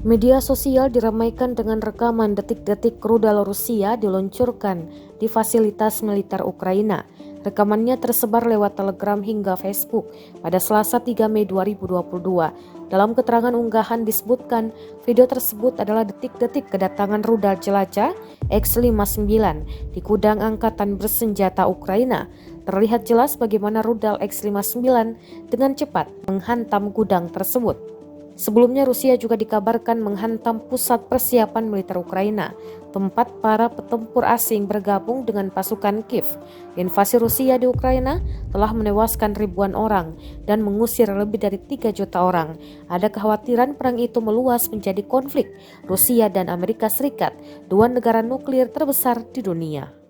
Media sosial diramaikan dengan rekaman detik-detik rudal Rusia diluncurkan di fasilitas militer Ukraina. Rekamannya tersebar lewat Telegram hingga Facebook pada Selasa 3 Mei 2022. Dalam keterangan unggahan disebutkan, video tersebut adalah detik-detik kedatangan rudal jelajah X-59 di gudang angkatan bersenjata Ukraina. Terlihat jelas bagaimana rudal X-59 dengan cepat menghantam gudang tersebut. Sebelumnya Rusia juga dikabarkan menghantam pusat persiapan militer Ukraina, tempat para petempur asing bergabung dengan pasukan Kiev. Invasi Rusia di Ukraina telah menewaskan ribuan orang dan mengusir lebih dari 3 juta orang. Ada kekhawatiran perang itu meluas menjadi konflik Rusia dan Amerika Serikat, dua negara nuklir terbesar di dunia.